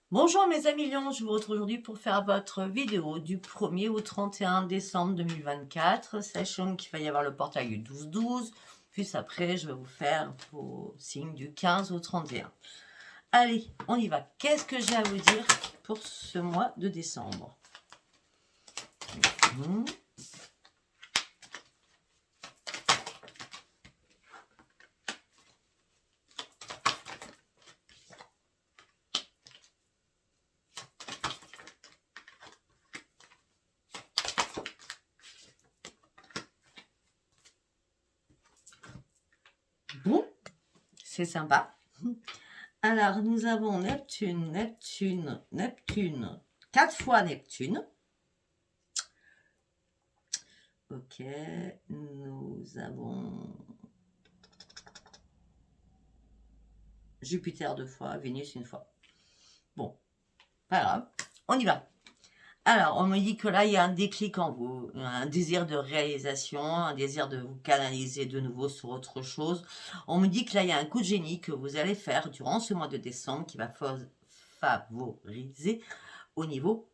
Bonjour mes amis lions, je vous retrouve aujourd'hui pour faire votre vidéo du 1er au 31 décembre 2024, sachant qu'il va y avoir le portail du 12-12, puis après je vais vous faire vos signes du 15 au 31. Allez, on y va. Qu'est-ce que j'ai à vous dire pour ce mois de décembre? Bon, c'est sympa. Alors, nous avons Neptune, 4 fois Neptune. Ok, nous avons Jupiter 2 fois, Vénus 1 fois. Bon, pas grave, on y va. Alors, on me dit que là, il y a un déclic en vous, un désir de réalisation, un désir de vous canaliser de nouveau sur autre chose. On me dit que là, il y a un coup de génie que vous allez faire durant ce mois de décembre qui va favoriser au niveau,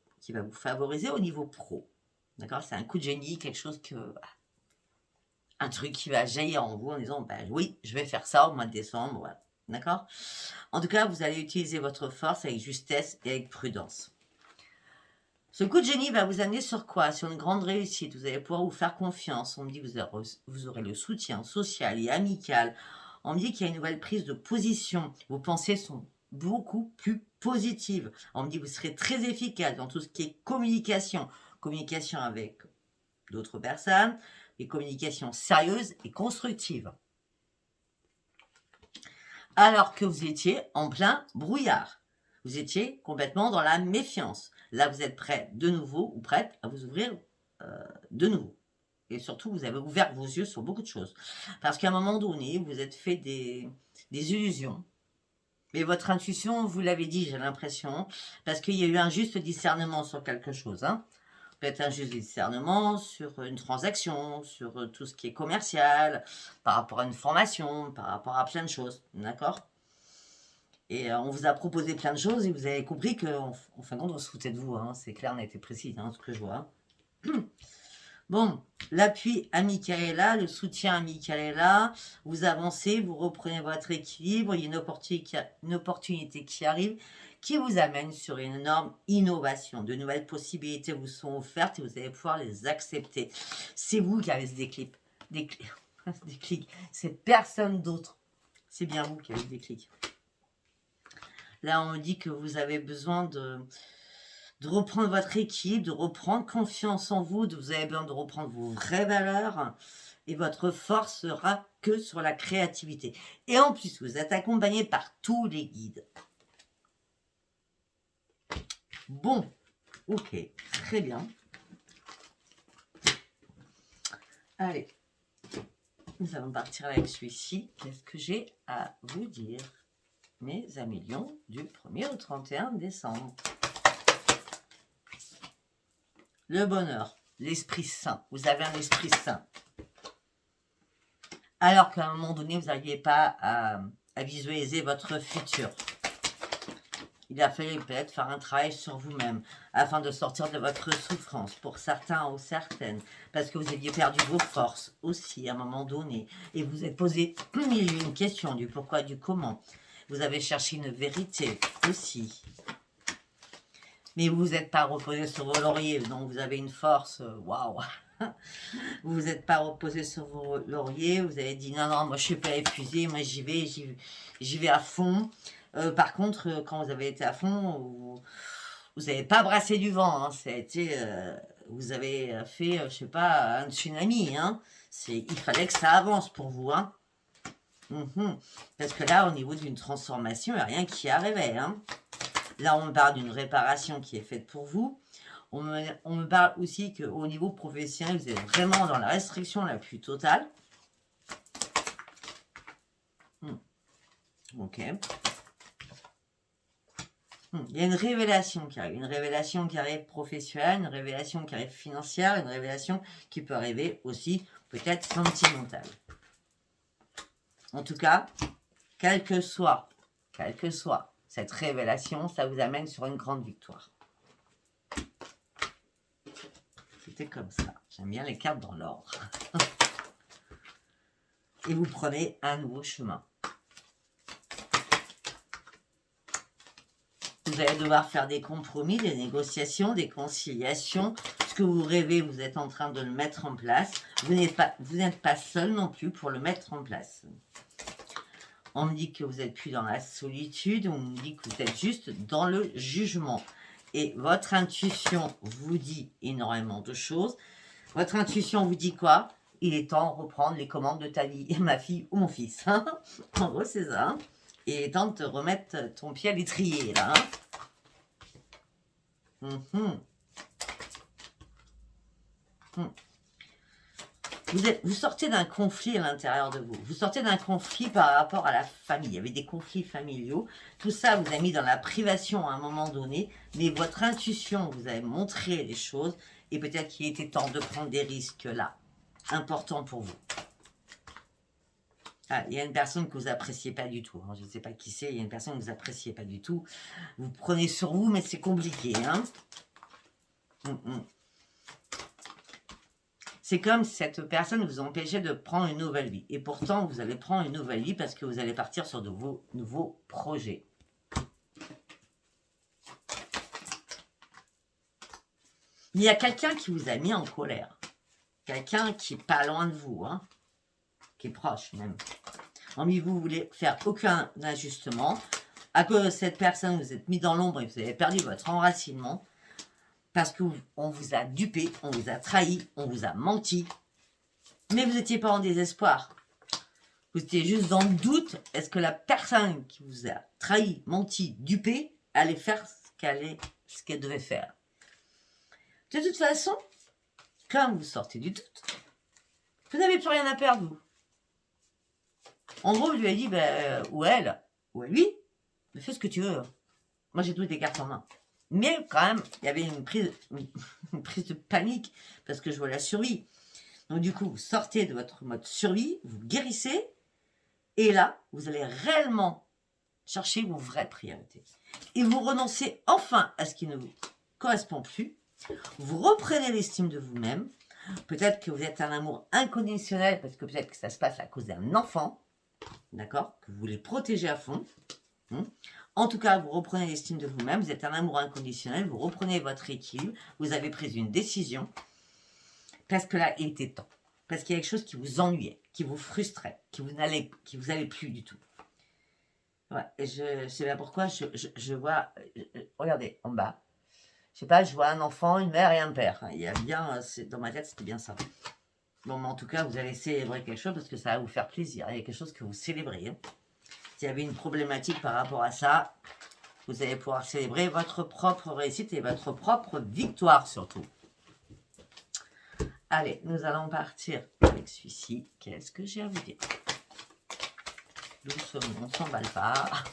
pro. D'accord? C'est un coup de génie, quelque chose un truc qui va jaillir en vous en disant, ben oui, je vais faire ça au mois de décembre, voilà. D'accord? En tout cas, vous allez utiliser votre force avec justesse et avec prudence. Ce coup de génie va vous amener sur quoi? Sur une grande réussite. Vous allez pouvoir vous faire confiance. On me dit que vous aurez le soutien social et amical. On me dit qu'il y a une nouvelle prise de position. Vos pensées sont beaucoup plus positives. On me dit que vous serez très efficace dans tout ce qui est communication. Communication avec d'autres personnes. Et communication sérieuse et constructive. Alors que vous étiez en plein brouillard. Vous étiez complètement dans la méfiance. Là, vous êtes prêt de nouveau ou prête à vous ouvrir de nouveau. Et surtout, vous avez ouvert vos yeux sur beaucoup de choses. Parce qu'à un moment donné, vous êtes fait des illusions. Mais votre intuition, vous l'avez dit, j'ai l'impression, parce qu'il y a eu un juste discernement sur quelque chose. Peut-être un juste discernement sur une transaction, sur tout ce qui est commercial, par rapport à une formation, par rapport à plein de choses. D'accord? Et on vous a proposé plein de choses et vous avez compris qu'en fin de compte, on se foutait de vous. C'est clair, net et précis, ce que je vois. Bon, l'appui amical est là, le soutien amical est là. Vous avancez, vous reprenez votre équilibre. Il y a une opportunité qui arrive, qui vous amène sur une énorme innovation. De nouvelles possibilités vous sont offertes et vous allez pouvoir les accepter. C'est vous qui avez ce déclic. Déclic. C'est personne d'autre. C'est bien vous qui avez le déclic. Là, on me dit que vous avez besoin de reprendre votre équipe, de reprendre confiance en vous, vous avez besoin de reprendre vos vraies valeurs. Et votre force sera que sur la créativité. Et en plus, vous êtes accompagné par tous les guides. Bon, ok, très bien. Allez, nous allons partir avec celui-ci. Qu'est-ce que j'ai à vous dire, mes amis lions, du 1er au 31 décembre? Le bonheur, l'esprit sain. Vous avez un esprit sain. Alors qu'à un moment donné, vous n'arriviez pas à visualiser votre futur. Il a fallu peut-être faire un travail sur vous-même afin de sortir de votre souffrance, pour certains ou certaines, parce que vous aviez perdu vos forces aussi à un moment donné, et vous vous êtes posé une question du pourquoi, du comment. Vous avez cherché une vérité aussi. Mais vous vous êtes pas reposé sur vos lauriers, donc vous avez une force, waouh. Vous vous êtes pas reposé sur vos lauriers, vous avez dit non, non, moi je suis pas épuisé, moi j'y vais à fond. Par contre, quand vous avez été à fond, vous n'avez pas brassé du vent, ça a été, vous avez fait, je sais pas, un tsunami. Il fallait que ça avance pour vous. Parce que là, au niveau d'une transformation, il n'y a rien qui arrivait. Là, on parle d'une réparation qui est faite pour vous. On me parle aussi qu'au niveau professionnel, vous êtes vraiment dans la restriction la plus totale. Ok. Il y a une révélation qui arrive professionnelle, une révélation qui arrive financière, une révélation qui peut arriver aussi peut-être sentimentale. En tout cas, quel que soit cette révélation, ça vous amène sur une grande victoire. C'était comme ça. J'aime bien les cartes dans l'ordre. Et vous prenez un nouveau chemin. Vous allez devoir faire des compromis, des négociations, des conciliations. Ce que vous rêvez, vous êtes en train de le mettre en place. Vous n'êtes pas seul non plus pour le mettre en place. On me dit que vous n'êtes plus dans la solitude, on me dit que vous êtes juste dans le jugement. Et votre intuition vous dit énormément de choses. Votre intuition vous dit quoi? Il est temps de reprendre les commandes de ta vie, ma fille ou mon fils. En gros, c'est ça. Hein. Il est temps de te remettre ton pied à l'étrier, là. Hein. Vous sortez d'un conflit à l'intérieur de vous. Vous sortez d'un conflit par rapport à la famille. Il y avait des conflits familiaux. Tout ça vous a mis dans la privation à un moment donné. Mais votre intuition vous a montré les choses. Et peut-être qu'il était temps de prendre des risques là. Importants pour vous. Ah, il y a une personne que vous appréciez pas du tout. Je ne sais pas qui c'est. Il y a une personne que vous appréciez pas du tout. Vous prenez sur vous, mais c'est compliqué. Hein. C'est comme si cette personne vous empêchait de prendre une nouvelle vie. Et pourtant, vous allez prendre une nouvelle vie parce que vous allez partir sur de vos nouveaux projets. Il y a quelqu'un qui vous a mis en colère. Quelqu'un qui est pas loin de vous, hein, qui est proche même. Mais vous voulez faire aucun ajustement. À cause de cette personne, vous êtes mis dans l'ombre et vous avez perdu votre enracinement. Parce qu'on vous a dupé, on vous a trahi, on vous a menti. Mais vous n'étiez pas en désespoir. Vous étiez juste dans le doute. Est-ce que la personne qui vous a trahi, menti, dupé, allait faire ce qu'elle devait faire? De toute façon, quand vous sortez du doute, vous n'avez plus rien à perdre, vous. En gros, vous lui avez dit, ou elle, ou lui, fais ce que tu veux. Moi, j'ai toutes les cartes en main. Mais quand même, il y avait une prise de panique parce que je vois la survie. Donc du coup, vous sortez de votre mode survie, vous guérissez, et là, vous allez réellement chercher vos vraies priorités. Et vous renoncez enfin à ce qui ne vous correspond plus. Vous reprenez l'estime de vous-même. Peut-être que vous êtes un amour inconditionnel parce que peut-être que ça se passe à cause d'un enfant, d'accord, que vous voulez protéger à fond. En tout cas, vous reprenez l'estime de vous-même, vous êtes un amour inconditionnel, vous reprenez votre équilibre, vous avez pris une décision, parce que là, il était temps. Parce qu'il y a quelque chose qui vous ennuyait, qui vous frustrait, qui vous allait plus du tout. Ouais, et je sais pas pourquoi, je vois, regardez, en bas, je sais pas, je vois un enfant, une mère et un père. Il y a bien, dans ma tête, c'était bien ça. Bon, mais en tout cas, vous allez célébrer quelque chose parce que ça va vous faire plaisir. Il y a quelque chose que vous célébrez. Hein. S'il y avait une problématique par rapport à ça, vous allez pouvoir célébrer votre propre réussite et votre propre victoire surtout. Allez, nous allons partir avec celui-ci. Qu'est-ce que j'ai à vous dire? Doucement, on ne s'emballe pas.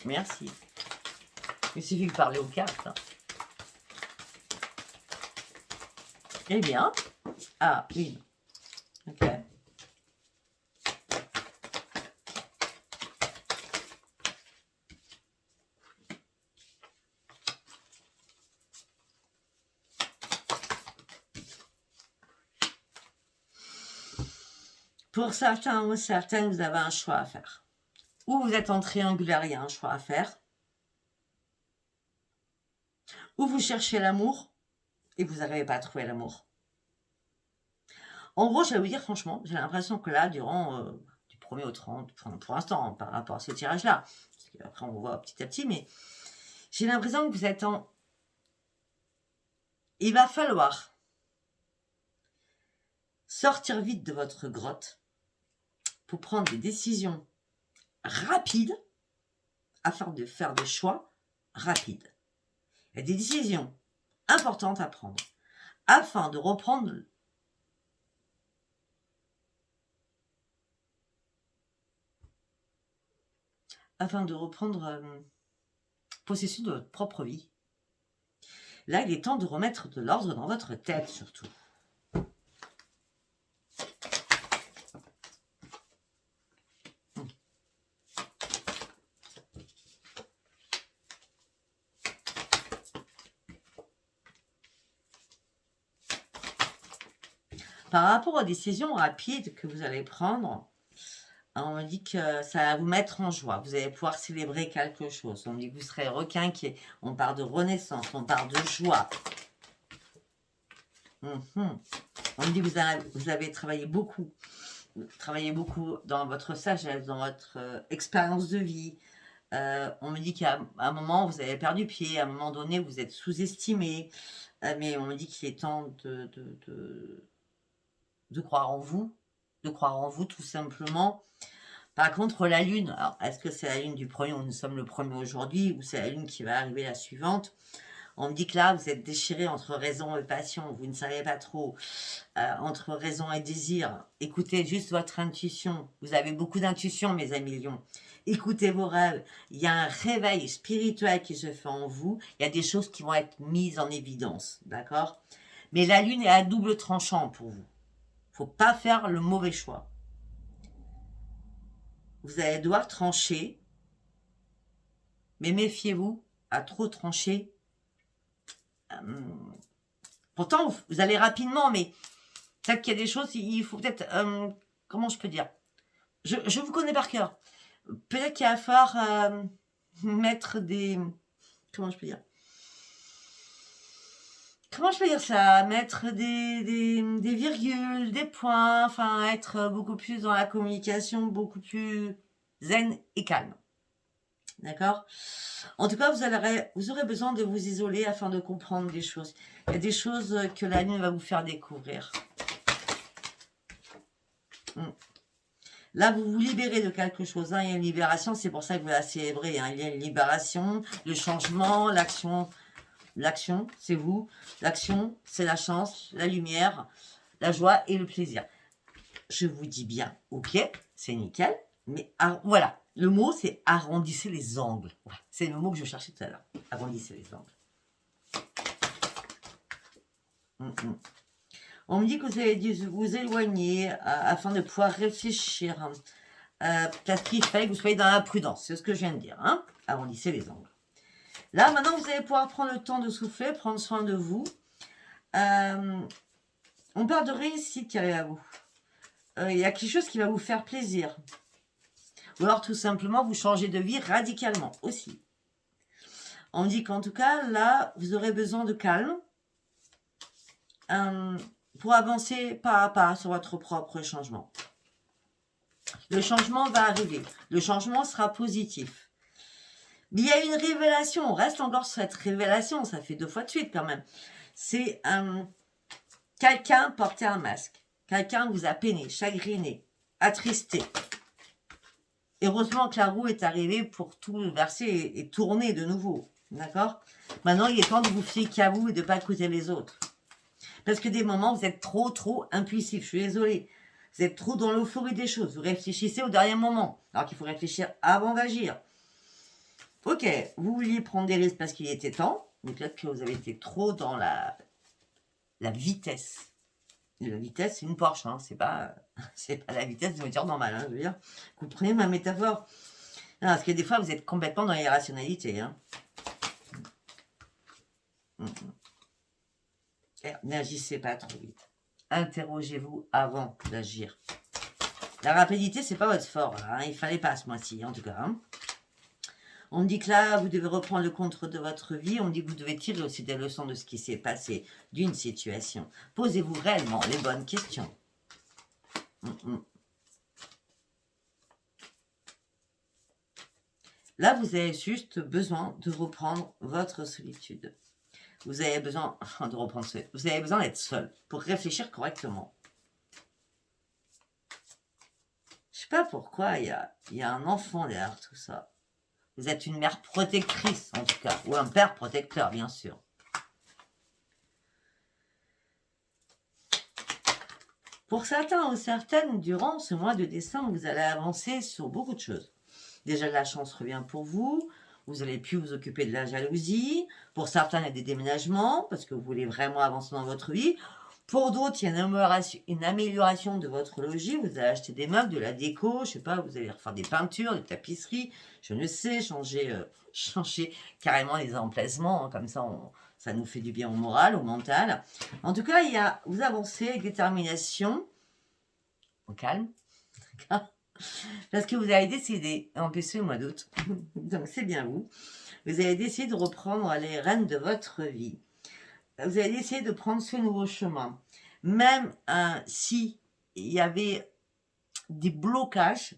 Merci. Il suffit de parler aux cartes. Hein. Eh bien, une. Ok. Pour certains ou certaines, vous avez un choix à faire. Ou vous êtes en triangulaire, il y a un choix à faire. Ou vous cherchez l'amour et vous n'arrivez pas à trouver l'amour. En gros, je vais vous dire franchement, j'ai l'impression que là, durant du 1er au 30, pour l'instant, par rapport à ce tirage-là, après on voit petit à petit, mais j'ai l'impression que vous êtes en... Il va falloir sortir vite de votre grotte pour prendre des décisions rapides afin de faire des choix rapides. Il y a des décisions importantes à prendre afin de reprendre possession de votre propre vie. Là, il est temps de remettre de l'ordre dans votre tête surtout. Par rapport aux décisions rapides que vous allez prendre, on me dit que ça va vous mettre en joie. Vous allez pouvoir célébrer quelque chose. On me dit que vous serez requinqué. On parle de renaissance, on parle de joie. On me dit que vous avez travaillé beaucoup. Dans votre sagesse, dans votre expérience de vie. On me dit qu'à un moment, vous avez perdu pied. À un moment donné, vous êtes sous-estimé. Mais on me dit qu'il est temps de croire en vous. De croire en vous, tout simplement. Par contre, la lune, alors est-ce que c'est la lune du premier, nous sommes le premier aujourd'hui, ou c'est la lune qui va arriver la suivante? On me dit que là, vous êtes déchiré entre raison et passion, vous ne savez pas trop, entre raison et désir. Écoutez juste votre intuition. Vous avez beaucoup d'intuition, mes amis lions. Écoutez vos rêves. Il y a un réveil spirituel qui se fait en vous. Il y a des choses qui vont être mises en évidence, d'accord? Mais la lune est à double tranchant pour vous. Faut pas faire le mauvais choix. Vous allez devoir trancher, mais méfiez-vous à trop trancher. Pourtant, vous allez rapidement, mais peut-être qu'il y a des choses, il faut peut-être... comment je peux dire? Je vous connais par cœur. Peut-être qu'il va falloir mettre des... Comment je peux dire? Comment je peux dire ça? Mettre des virgules, des points, enfin être beaucoup plus dans la communication, beaucoup plus zen et calme. D'accord? En tout cas, vous aurez besoin de vous isoler afin de comprendre des choses. Il y a des choses que la lune va vous faire découvrir. Là, vous vous libérez de quelque chose. Hein. Il y a une libération, c'est pour ça que vous la célébrez. Hein. Il y a une libération, le changement, l'action. L'action, c'est vous. L'action, c'est la chance, la lumière, la joie et le plaisir. Je vous dis bien, ok, c'est nickel. Mais voilà, le mot, c'est arrondissez les angles. Voilà, c'est le mot que je cherchais tout à l'heure. Arrondissez les angles. On me dit que vous avez dû vous éloigner afin de pouvoir réfléchir. Parce qu'il fallait que vous soyez dans la prudence. C'est ce que je viens de dire. Hein, arrondissez les angles. Là, maintenant, vous allez pouvoir prendre le temps de souffler, prendre soin de vous. On parle de réussite qui arrive à vous. Il y a quelque chose qui va vous faire plaisir. Ou alors, tout simplement, vous changez de vie radicalement aussi. On dit qu'en tout cas, là, vous aurez besoin de calme pour avancer pas à pas sur votre propre changement. Le changement va arriver. Le changement sera positif. Mais il y a une révélation, on reste encore sur cette révélation, ça fait 2 fois de suite quand même. C'est quelqu'un portait un masque, quelqu'un vous a peiné, chagriné, attristé. Heureusement que la roue est arrivée pour tout verser et tourner de nouveau, d'accord? Maintenant, il est temps de vous fier qu'à vous et de ne pas écouter les autres. Parce que des moments, vous êtes trop impulsif, je suis désolée. Vous êtes trop dans l'euphorie des choses, vous réfléchissez au dernier moment, alors qu'il faut réfléchir avant d'agir. Ok, vous vouliez prendre des risques parce qu'il était temps, mais peut-être que vous avez été trop dans la vitesse. La vitesse, c'est une Porsche, hein, c'est pas la vitesse d'une voiture normale, hein, je veux dire. Vous prenez ma métaphore. Non, parce que des fois, vous êtes complètement dans l'irrationalité. Hein. N'agissez pas trop vite. Interrogez-vous avant d'agir. La rapidité, c'est pas votre fort. Hein. Il fallait pas ce mois-ci, en tout cas. Hein. On me dit que là, vous devez reprendre le contrôle de votre vie. On me dit que vous devez tirer aussi des leçons de ce qui s'est passé d'une situation. Posez-vous réellement les bonnes questions. Là, vous avez juste besoin de reprendre votre solitude. Vous avez besoin de reprendre vous avez besoin d'être seul pour réfléchir correctement. Je sais pas pourquoi il y a un enfant derrière tout ça. Vous êtes une mère protectrice, en tout cas, ou un père protecteur, bien sûr. Pour certains ou certaines, durant ce mois de décembre, vous allez avancer sur beaucoup de choses. Déjà, la chance revient pour vous. Vous allez plus vous occuper de la jalousie. Pour certains, il y a des déménagements, parce que vous voulez vraiment avancer dans votre vie. Pour d'autres, il y a une amélioration de votre logis. Vous allez acheter des meubles, de la déco, je sais pas, vous allez refaire des peintures, des tapisseries, je ne sais, changer carrément les emplacements, hein, comme ça ça nous fait du bien au moral, au mental. En tout cas, vous avancez avec détermination, au calme, parce que vous avez décidé, en plus c'est le mois d'août, donc c'est bien vous avez décidé de reprendre les rênes de votre vie. Vous avez décidé de prendre ce nouveau chemin. Même si il y avait des blocages,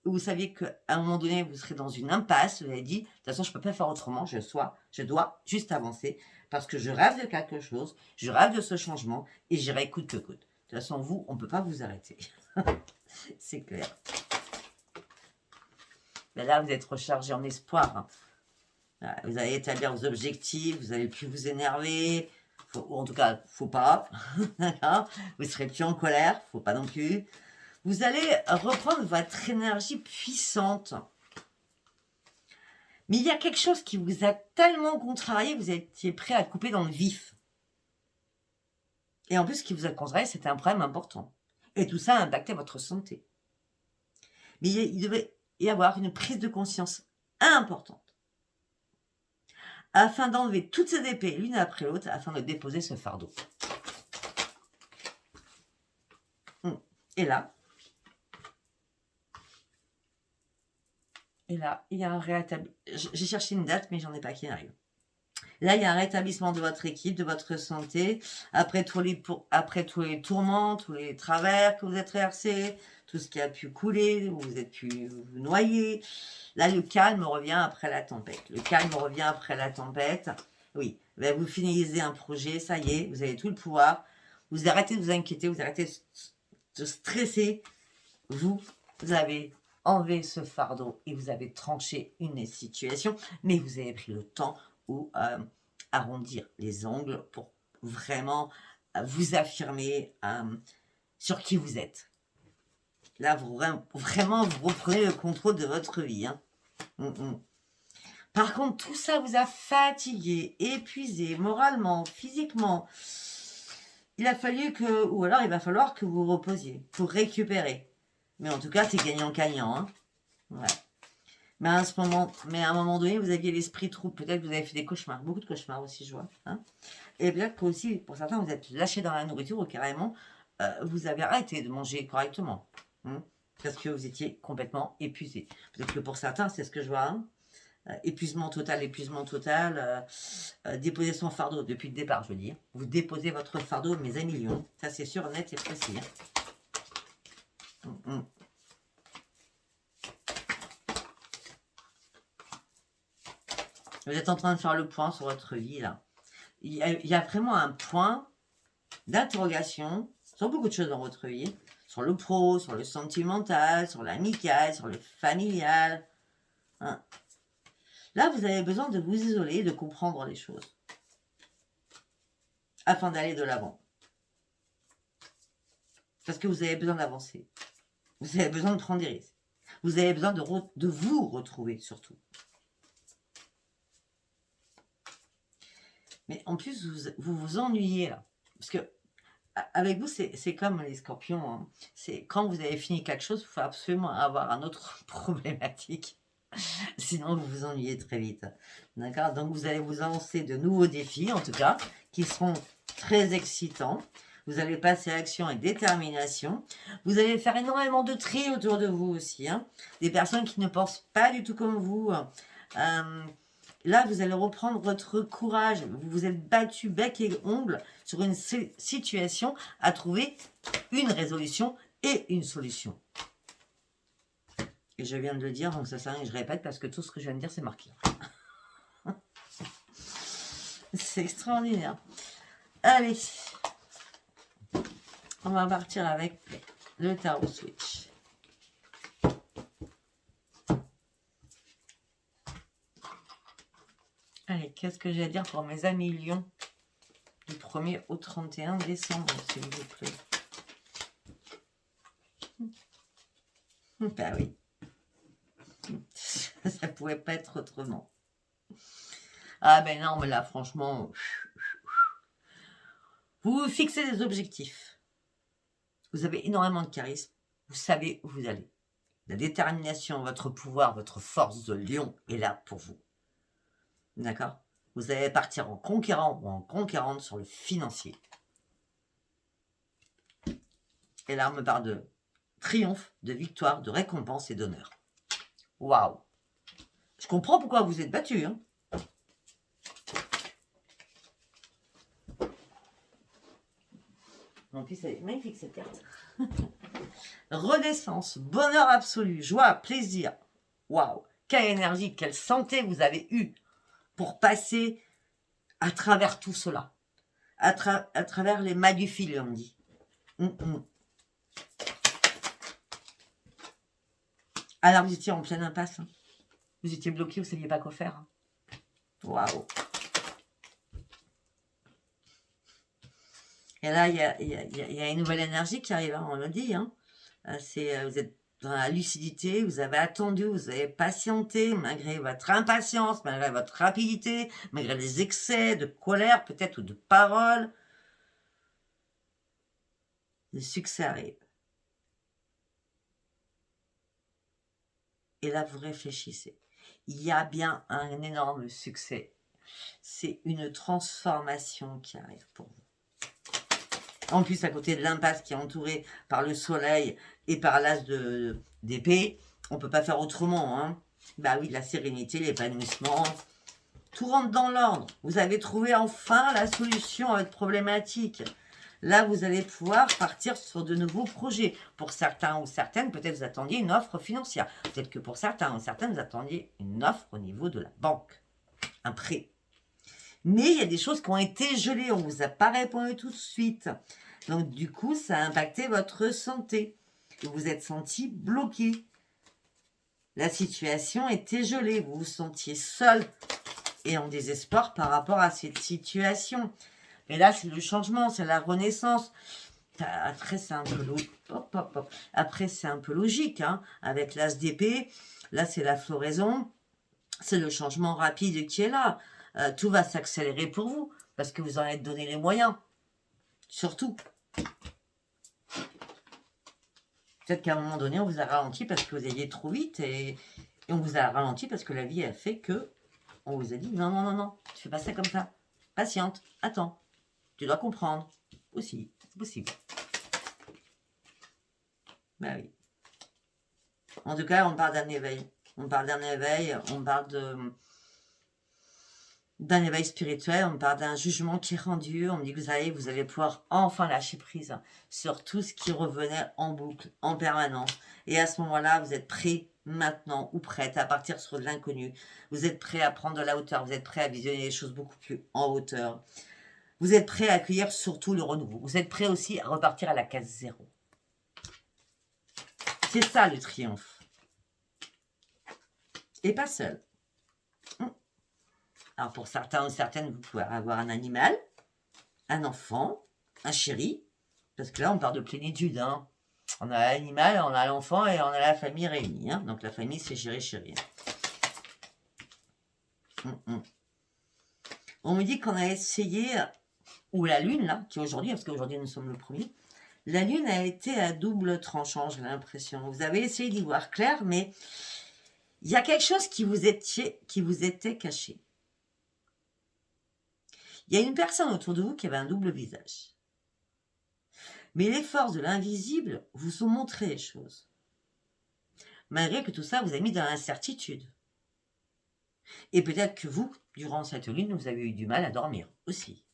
vous saviez qu'à un moment donné, vous serez dans une impasse, vous avez dit, de toute façon, je ne peux pas faire autrement, je dois juste avancer, parce que je rêve de quelque chose, je rêve de ce changement, et j'irai coûte que coûte. De toute façon, vous, on ne peut pas vous arrêter. C'est clair. Mais là, vous êtes rechargé en espoir. Hein. Vous allez établir vos objectifs, vous n'allez plus vous énerver, ou en tout cas, faut pas. Vous serez plus en colère, faut pas non plus. Vous allez reprendre votre énergie puissante. Mais il y a quelque chose qui vous a tellement contrarié, vous étiez prêt à couper dans le vif. Et en plus, ce qui vous a contrarié, c'était un problème important. Et tout ça a impacté votre santé. Mais il devait y avoir une prise de conscience importante afin d'enlever toutes ces épées l'une après l'autre, afin de déposer ce fardeau. Et là, il y a un rétablissement. J'ai cherché une date, mais j'en ai pas qui arrive. Là, il y a un rétablissement de votre équipe, de votre santé, après tous les tourments, tous les travers que vous avez traversés, tout ce qui a pu couler, où vous êtes pu vous noyer. Là, le calme revient après la tempête. Le calme revient après la tempête. Oui, vous finalisez un projet, ça y est, vous avez tout le pouvoir. Vous arrêtez de vous inquiéter, vous arrêtez de stresser. Vous avez enlevé ce fardeau et vous avez tranché une situation, mais vous avez pris le temps ou arrondir les ongles pour vraiment vous affirmer sur qui vous êtes. Là, vraiment, vous reprenez le contrôle de votre vie. Hein. Par contre, tout ça vous a fatigué, épuisé, moralement, physiquement. Il va falloir que vous reposiez pour récupérer. Mais en tout cas, c'est gagnant-gagnant. Hein. Ouais. Mais à un moment donné, vous aviez l'esprit trouble. Peut-être que vous avez fait des cauchemars. Beaucoup de cauchemars aussi, je vois. Hein. Et peut-être que aussi, pour certains, vous êtes lâché dans la nourriture ou carrément, vous avez arrêté de manger correctement. Hein, parce que vous étiez complètement épuisé. Peut-être que pour certains, c'est ce que je vois. Hein. Épuisement total. Déposer son fardeau depuis le départ, je veux dire. Vous déposez votre fardeau, mes amis lions. Ça, c'est sûr, net et précis. Hein. Vous êtes en train de faire le point sur votre vie, là. Il y a vraiment un point d'interrogation sur beaucoup de choses dans votre vie. Sur le pro, sur le sentimental, sur l'amical, sur le familial. Hein. Là, vous avez besoin de vous isoler, de comprendre les choses. Afin d'aller de l'avant. Parce que vous avez besoin d'avancer. Vous avez besoin de prendre des risques. Vous avez besoin de vous retrouver, surtout. Mais en plus, vous vous ennuyez là. Parce que avec vous, c'est comme les scorpions. Hein. C'est quand vous avez fini quelque chose, il faut absolument avoir un autre problématique. Sinon, vous vous ennuyez très vite. D'accord? Donc, vous allez vous lancer de nouveaux défis, en tout cas, qui seront très excitants. Vous allez passer à l'action avec détermination. Vous allez faire énormément de tri autour de vous aussi. Hein. Des personnes qui ne pensent pas du tout comme vous. Là, vous allez reprendre votre courage. Vous vous êtes battu bec et ongle sur une situation à trouver une résolution et une solution. Et je viens de le dire, donc ça sert à rien que je répète parce que tout ce que je viens de dire, c'est marqué. C'est extraordinaire. Allez, on va partir avec le tarot switch. Allez, qu'est-ce que j'ai à dire pour mes amis lions du 1er au 31 décembre, s'il vous plaît. Ben oui. Ça pouvait pas être autrement. Ah ben non, mais là, franchement... Vous vous fixez des objectifs. Vous avez énormément de charisme. Vous savez où vous allez. La détermination, votre pouvoir, votre force de lion est là pour vous. D'accord? Vous allez partir en conquérant ou en conquérante sur le financier. Et là, on me parle de triomphe, de victoire, de récompense et d'honneur. Waouh! Je comprends pourquoi vous êtes battu. Hein. En plus, elle est magnifique cette carte. Renaissance, bonheur absolu, joie, plaisir. Waouh! Quelle énergie, quelle santé vous avez eue pour passer à travers tout cela. À travers les mâts du fil, on me dit. Alors, vous étiez en pleine impasse. Hein. Vous étiez bloqué, vous ne saviez pas quoi faire. Hein. Waouh! Et là, il y a une nouvelle énergie qui arrive, hein, on le dit. Hein. Vous êtes dans la lucidité, vous avez attendu, vous avez patienté, malgré votre impatience, malgré votre rapidité, malgré les excès de colère, peut-être, ou de parole. Le succès arrive. Et là, vous réfléchissez. Il y a bien un énorme succès. C'est une transformation qui arrive pour vous. En plus, à côté de l'impasse qui est entourée par le soleil et par l'as d'épée, on ne peut pas faire autrement. Hein. Bah oui, la sérénité, l'épanouissement, tout rentre dans l'ordre. Vous avez trouvé enfin la solution à votre problématique. Là, vous allez pouvoir partir sur de nouveaux projets. Pour certains ou certaines, peut-être vous attendiez une offre financière. Peut-être que pour certains ou certaines, vous attendiez une offre au niveau de la banque. Un prêt. Mais il y a des choses qui ont été gelées, on ne vous a pas répondu tout de suite. Donc du coup, ça a impacté votre santé. Vous vous êtes senti bloqué. La situation était gelée, vous vous sentiez seul et en désespoir par rapport à cette situation. Mais là, c'est le changement, c'est la renaissance. Après, c'est un peu Après, c'est un peu logique, hein, avec l'as d'épée. Là, c'est la floraison. C'est le changement rapide qui est là. Tout va s'accélérer pour vous parce que vous en êtes donné les moyens. Surtout. Peut-être qu'à un moment donné, on vous a ralenti parce que vous alliez trop vite et on vous a ralenti parce que la vie a fait que on vous a dit non, non, non, non, tu fais pas ça comme ça. Patiente, attends. Tu dois comprendre. Aussi, c'est possible. Ben oui. En tout cas, on parle d'un éveil. On parle d'un éveil, on parle d'un éveil spirituel, on parle d'un jugement qui est rendu, on me dit que vous allez pouvoir enfin lâcher prise sur tout ce qui revenait en boucle, en permanence. Et à ce moment-là, vous êtes prêt maintenant ou prête à partir sur de l'inconnu. Vous êtes prêt à prendre de la hauteur, vous êtes prêt à visionner les choses beaucoup plus en hauteur. Vous êtes prêt à accueillir surtout le renouveau. Vous êtes prêt aussi à repartir à la case zéro. C'est ça le triomphe. Et pas seul. Alors pour certains ou certaines, vous pouvez avoir un animal, un enfant, un chéri, parce que là on parle de plénitude. Hein. On a l'animal, on a l'enfant et on a la famille réunie. Hein. Donc la famille c'est chéri. On me dit qu'on a essayé, ou la lune là, qui est aujourd'hui, parce qu'aujourd'hui nous sommes le premier, la lune a été à double tranchant, j'ai l'impression. Vous avez essayé d'y voir clair, mais il y a quelque chose qui vous était caché. Il y a une personne autour de vous qui avait un double visage. Mais les forces de l'invisible vous ont montré les choses. Malgré que tout ça vous a mis dans l'incertitude. Et peut-être que vous, durant cette lune, vous avez eu du mal à dormir aussi.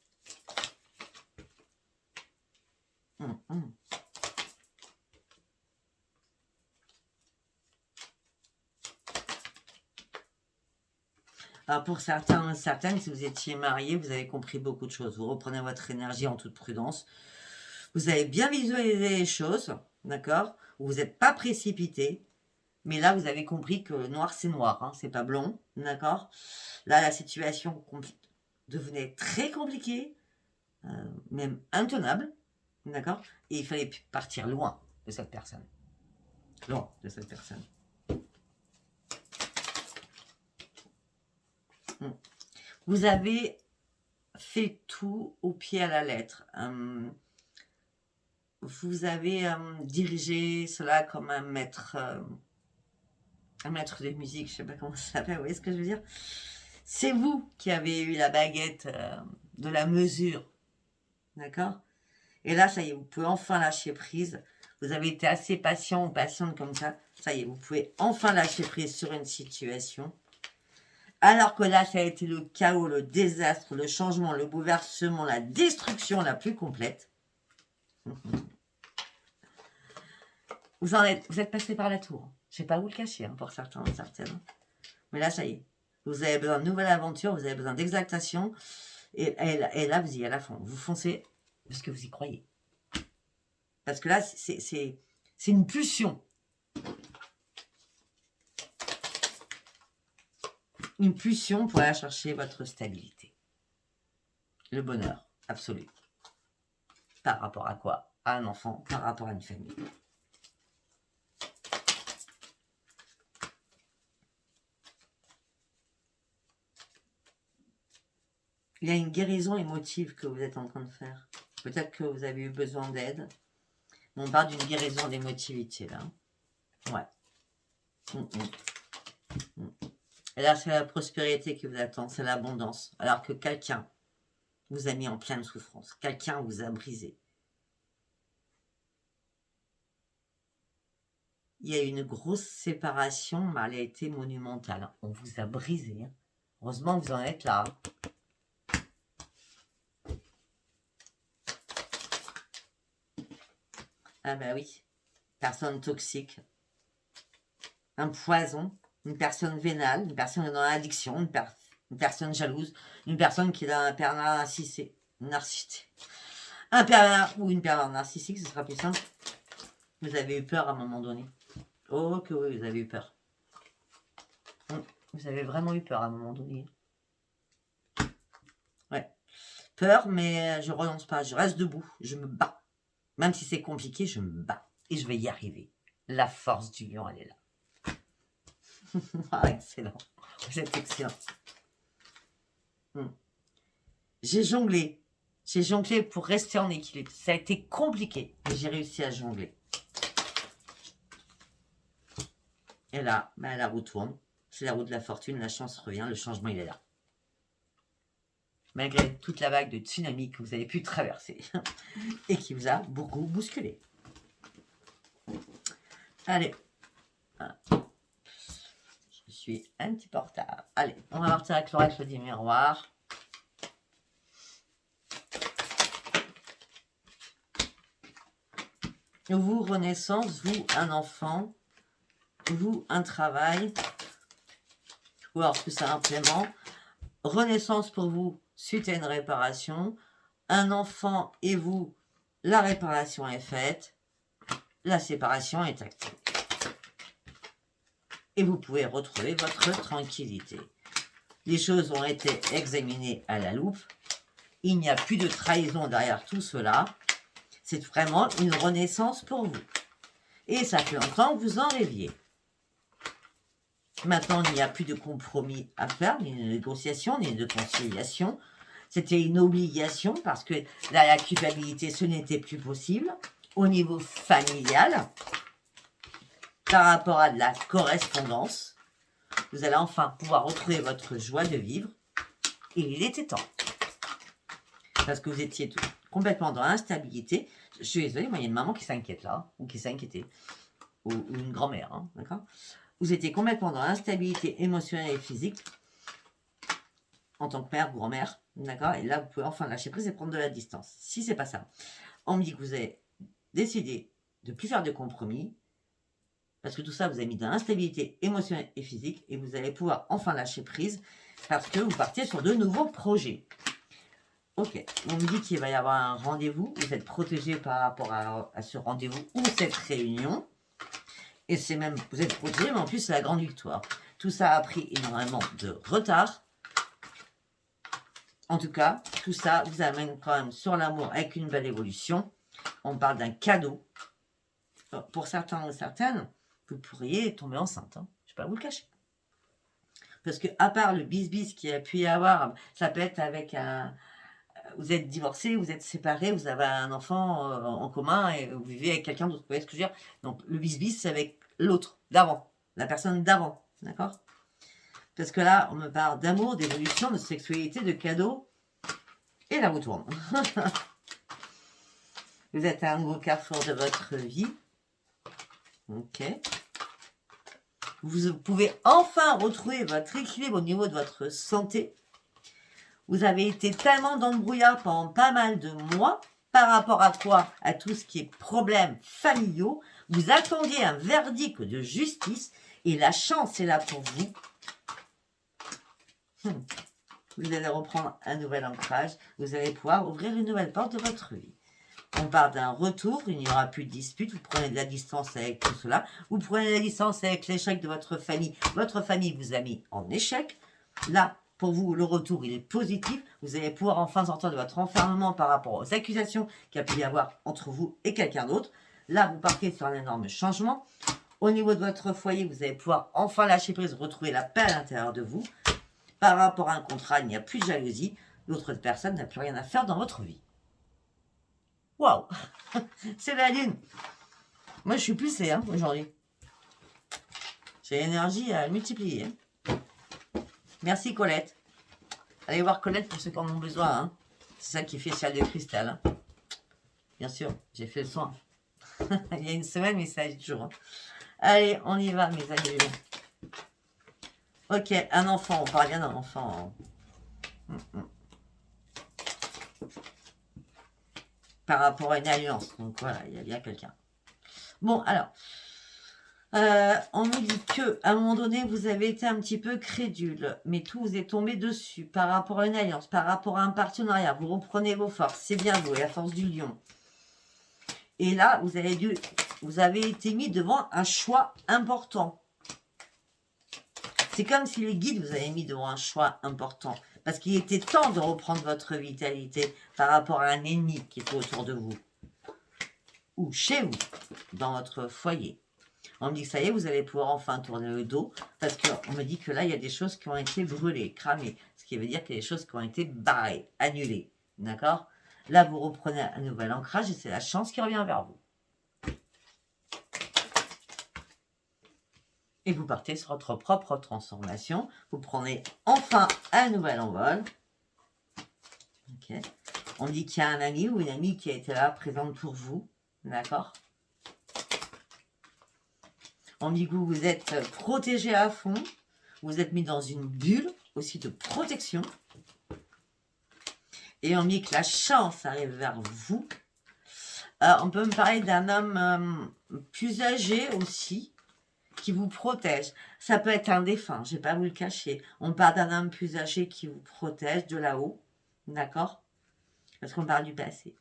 Alors pour certains et certaines, si vous étiez mariés, vous avez compris beaucoup de choses. Vous reprenez votre énergie en toute prudence. Vous avez bien visualisé les choses, d'accord? Vous n'êtes pas précipité. Mais là, vous avez compris que noir, c'est noir, hein, c'est pas blond, d'accord? Là, la situation devenait très compliquée, même intenable, d'accord? Et il fallait partir loin de cette personne. Loin de cette personne. Vous avez fait tout au pied à la lettre. Vous avez dirigé cela comme un maître de musique, je sais pas comment ça s'appelle, vous voyez ce que je veux dire? C'est vous qui avez eu la baguette de la mesure, d'accord? Et là, ça y est, vous pouvez enfin lâcher prise. Vous avez été assez patient ou patiente comme ça y est, vous pouvez enfin lâcher prise sur une situation. Alors que là, ça a été le chaos, le désastre, le changement, le bouleversement, la destruction la plus complète. Vous êtes passé par la tour. Je ne sais pas où le cacher pour certains et certaines. Mais là, ça y est. Vous avez besoin de nouvelles aventures, vous avez besoin d'exaltation. Et là, vous y allez à la fin. Vous foncez parce que vous y croyez. Parce que là, c'est une pulsion. Une pulsion pour aller chercher votre stabilité. Le bonheur absolu. Par rapport à quoi? À un enfant, par rapport à une famille. Il y a une guérison émotive que vous êtes en train de faire. Peut-être que vous avez eu besoin d'aide. On parle d'une guérison d'émotivité, là. Ouais. Et là, c'est la prospérité qui vous attend, c'est l'abondance. Alors que quelqu'un vous a mis en pleine souffrance. Quelqu'un vous a brisé. Il y a eu une grosse séparation, mais elle a été monumentale. On vous a brisé. Hein. Heureusement que vous en êtes là. Ah ben oui. Personne toxique. Un poison. Une personne vénale. Une personne dans l'addiction. Une personne jalouse. Une personne qui a un pervers narcissique. Un pervers ou une pervers narcissique, ce sera plus simple. Vous avez eu peur à un moment donné. Oh que oui, vous avez eu peur. Vous avez vraiment eu peur à un moment donné. Ouais. Peur, mais je renonce pas. Je reste debout. Je me bats. Même si c'est compliqué, je me bats. Et je vais y arriver. La force du lion, elle est là. Ah, excellent. Vous êtes excellent. J'ai jonglé. J'ai jonglé pour rester en équilibre. Ça a été compliqué, mais j'ai réussi à jongler. Et là, ben, la roue tourne. C'est la roue de la fortune. La chance revient. Le changement, il est là. Malgré toute la vague de tsunami que vous avez pu traverser et qui vous a beaucoup bousculé. Allez. Je suis un petit peu en retard. Allez, on va partir avec l'oracle des miroirs. Vous, renaissance, vous, un enfant, vous, un travail, ou alors plus simplement, renaissance pour vous, suite à une réparation, un enfant et vous, la réparation est faite, la séparation est actée. Et vous pouvez retrouver votre tranquillité. Les choses ont été examinées à la loupe, il n'y a plus de trahison derrière tout cela, c'est vraiment une renaissance pour vous. Et ça fait longtemps que vous en rêviez. Maintenant, il n'y a plus de compromis à faire, ni de négociation, ni de conciliation. C'était une obligation parce que la culpabilité, ce n'était plus possible. Au niveau familial, par rapport à de la correspondance, vous allez enfin pouvoir retrouver votre joie de vivre. Et il était temps. Parce que vous étiez complètement dans l'instabilité. Je suis désolée, moi, il y a une maman qui s'inquiète là, ou qui s'inquiétait, ou une grand-mère, hein, d'accord? Vous étiez complètement dans l'instabilité émotionnelle et physique, en tant que mère, grand-mère, d'accord? Et là, vous pouvez enfin lâcher prise et prendre de la distance. Si c'est pas ça, on me dit que vous avez décidé de ne plus faire de compromis, parce que tout ça vous a mis dans l'instabilité émotionnelle et physique, et vous allez pouvoir enfin lâcher prise, parce que vous partez sur de nouveaux projets. Ok, on me dit qu'il va y avoir un rendez-vous, vous êtes protégé par rapport à ce rendez-vous ou cette réunion, et c'est même, vous êtes protégé, mais en plus c'est la grande victoire. Tout ça a pris énormément de retard. En tout cas, tout ça vous amène quand même sur l'amour avec une belle évolution. On parle d'un cadeau. Pour certains ou certaines, vous pourriez tomber enceinte. Hein. Je ne vais pas vous le cacher. Parce que à part le bis-bis qu'il y a pu y avoir, ça peut être avec un vous êtes divorcé, vous êtes séparé, vous avez un enfant en commun et vous vivez avec quelqu'un d'autre. Vous voyez ce que je veux dire? Donc le bis-bis, c'est avec l'autre, d'avant, la personne d'avant, d'accord? Parce que là, on me parle d'amour, d'évolution, de sexualité, de cadeaux, et la roue tourne. Vous êtes à un nouveau carrefour de votre vie. Ok. Vous pouvez enfin retrouver votre équilibre au niveau de votre santé. Vous avez été tellement dans le brouillard pendant pas mal de mois. Par rapport à quoi? À tout ce qui est problèmes familiaux. Vous attendiez un verdict de justice et la chance est là pour vous. Vous allez reprendre un nouvel ancrage. Vous allez pouvoir ouvrir une nouvelle porte de votre vie. On parle d'un retour, il n'y aura plus de dispute, vous prenez de la distance avec tout cela, vous prenez de la distance avec l'échec de votre famille vous a mis en échec. Là, pour vous, le retour, il est positif, vous allez pouvoir enfin sortir de votre enfermement par rapport aux accusations qu'il y a pu y avoir entre vous et quelqu'un d'autre. Là, vous partez sur un énorme changement. Au niveau de votre foyer, vous allez pouvoir enfin lâcher prise, retrouver la paix à l'intérieur de vous. Par rapport à un contrat, il n'y a plus de jalousie, l'autre personne n'a plus rien à faire dans votre vie. Waouh, c'est la lune. Moi, je suis poussée aujourd'hui. J'ai l'énergie à multiplier. Merci Colette. Allez voir Colette pour ceux qui en ont besoin. Hein. C'est ça qui fait ciel de cristal. Hein. Bien sûr, j'ai fait le soin. Il y a une semaine, mais ça agit toujours. Hein. Allez, on y va, mes amis. Ok, un enfant. On parle bien d'un enfant. Par rapport à une alliance. Donc voilà, il y a bien quelqu'un. Bon, alors, on nous dit que à un moment donné, vous avez été un petit peu crédule, mais tout vous est tombé dessus par rapport à une alliance, par rapport à un partenariat. Vous reprenez vos forces, c'est bien vous, et la force du lion. Et là, vous avez été mis devant un choix important. C'est comme si les guides vous avaient mis devant un choix important. Parce qu'il était temps de reprendre votre vitalité par rapport à un ennemi qui était autour de vous. Ou chez vous, dans votre foyer. On me dit que ça y est, vous allez pouvoir enfin tourner le dos. Parce qu'on me dit que là, il y a des choses qui ont été brûlées, cramées. Ce qui veut dire qu'il y a des choses qui ont été barrées, annulées. D'accord? Là, vous reprenez un nouvel ancrage et c'est la chance qui revient vers vous. Et vous partez sur votre propre transformation. Vous prenez enfin un nouvel envol. Okay. On dit qu'il y a un ami ou une amie qui a été là, présente pour vous. D'accord? On dit que vous êtes protégé à fond. Vous êtes mis dans une bulle aussi de protection. Et on dit que la chance arrive vers vous. On peut me parler d'un homme plus âgé aussi, qui vous protège. Ça peut être un défunt, je ne vais pas vous le cacher. On parle d'un homme plus âgé qui vous protège de là-haut. D'accord? Parce qu'on parle du passé.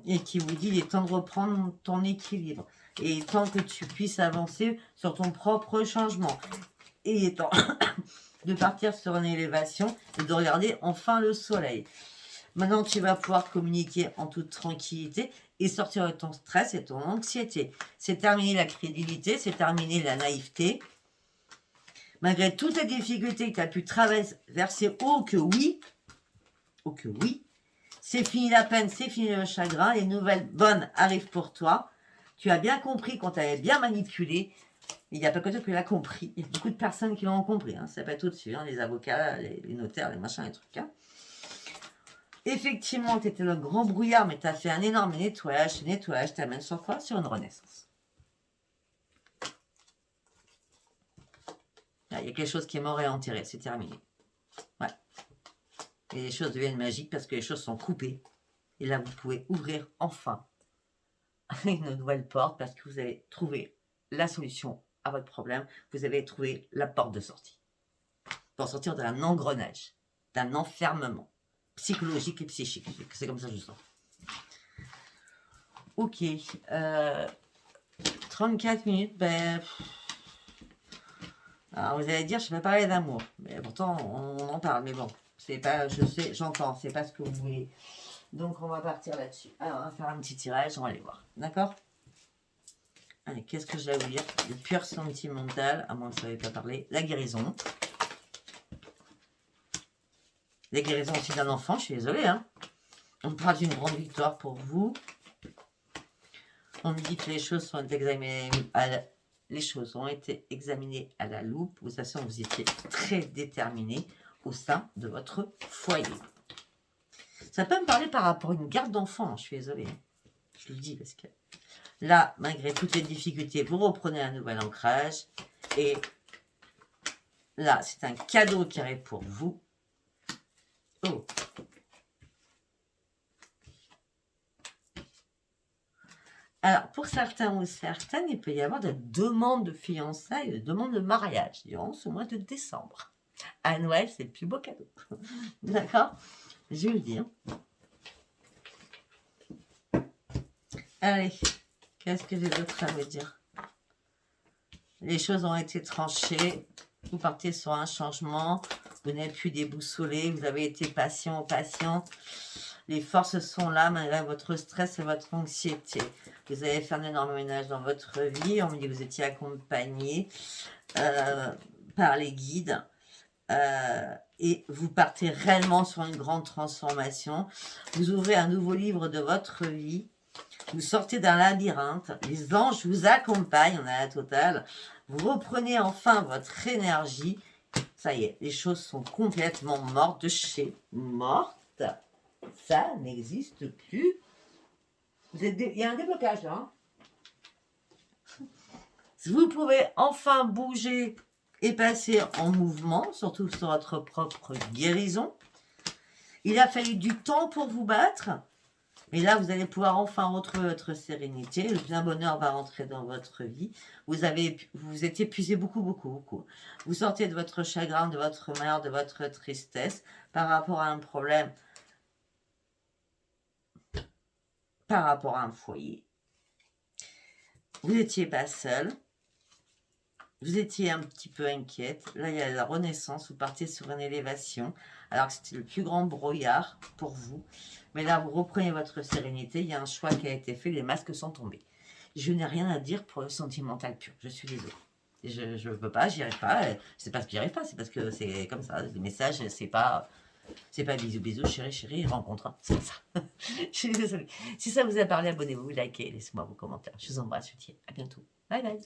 Et qui vous dit, il est temps de reprendre ton équilibre. Et il est temps que tu puisses avancer sur ton propre changement. Et il est temps de partir sur une élévation et de regarder enfin le soleil. Maintenant, tu vas pouvoir communiquer en toute tranquillité et sortir de ton stress et ton anxiété. C'est terminé la crédulité, c'est terminé la naïveté. Malgré toutes les difficultés que tu as pu traverser, oh que oui, c'est fini la peine, c'est fini le chagrin, les nouvelles bonnes arrivent pour toi. Tu as bien compris qu'on t'avait bien manipulé. Il n'y a pas que toi qui l'as compris. Il y a beaucoup de personnes qui l'ont compris. Hein. Ça pas tout dessus, hein, les avocats, les notaires, les machins, les trucs. Hein. Effectivement, tu étais le grand brouillard, mais tu as fait un énorme nettoyage. Ce nettoyage t'amène sur quoi? Sur une renaissance. Là, il y a quelque chose qui est mort et enterré. C'est terminé. Ouais. Et les choses deviennent magiques parce que les choses sont coupées. Et là, vous pouvez ouvrir enfin une nouvelle porte parce que vous avez trouvé la solution à votre problème. Vous avez trouvé la porte de sortie. Pour sortir d'un engrenage, d'un enfermement psychologique et psychique. C'est comme ça que je sens. Ok. 34 minutes, ben... Alors vous allez dire, je vais pas parler d'amour. Mais pourtant, on en parle. Mais bon, c'est pas, je sais, j'entends, c'est pas ce que vous voulez. Donc on va partir là-dessus. Alors on va faire un petit tirage, on va aller voir. D'accord? Allez, qu'est-ce que je vais vous dire? Le pur sentimental, à moins que ça n'avait pas parlé. La guérison. Les guérisons aussi d'un enfant, je suis désolée. Hein. On parle d'une grande victoire pour vous. On me dit que les choses sont examinées les choses ont été examinées à la loupe. De toute façon, vous étiez très déterminé au sein de votre foyer. Ça peut me parler par rapport à une garde d'enfant, je suis désolée. Je le dis parce que là, malgré toutes les difficultés, vous reprenez un nouvel ancrage. Et là, c'est un cadeau qui arrive pour vous. Oh. Alors, pour certains ou certaines, il peut y avoir des demandes de fiançailles, des demandes de mariage durant ce mois de décembre. À Noël, c'est le plus beau cadeau. D'accord? Je vais le dire. Allez, qu'est-ce que j'ai d'autre à vous dire? Les choses ont été tranchées. Vous partez sur un changement. Vous n'êtes plus déboussolé. Vous avez été patient. Les forces sont là malgré votre stress et votre anxiété. Vous avez fait un énorme ménage dans votre vie. On me dit que vous étiez accompagné par les guides. Et vous partez réellement sur une grande transformation. Vous ouvrez un nouveau livre de votre vie. Vous sortez d'un labyrinthe. Les anges vous accompagnent. On a la totale. Vous reprenez enfin votre énergie. Ça y est, les choses sont complètement mortes de chez mortes. Ça n'existe plus. Il y a un déblocage là. Hein. Vous pouvez enfin bouger et passer en mouvement, surtout sur votre propre guérison. Il a fallu du temps pour vous battre. Mais là, vous allez pouvoir enfin retrouver votre sérénité. Le plein bonheur va rentrer dans votre vie. Vous êtes épuisé beaucoup. Vous sortez de votre chagrin, de votre malheur, de votre tristesse par rapport à un problème, par rapport à un foyer. Vous n'étiez pas seul. Vous étiez un petit peu inquiète. Là, il y a la renaissance. Vous partez sur une élévation. Alors que c'était le plus grand brouillard pour vous. Mais là, vous reprenez votre sérénité. Il y a un choix qui a été fait. Les masques sont tombés. Je n'ai rien à dire pour le sentimental pur. Je suis désolée. Je ne peux pas, j'y arrive pas. C'est parce que j'y arrive pas. C'est parce que c'est comme ça. Les messages, c'est pas bisous, chérie, rencontre. Hein. C'est ça. Je suis désolée. Si ça vous a parlé, abonnez-vous, likez, laissez-moi vos commentaires. Je vous embrasse, je vous dis à bientôt. Bye bye.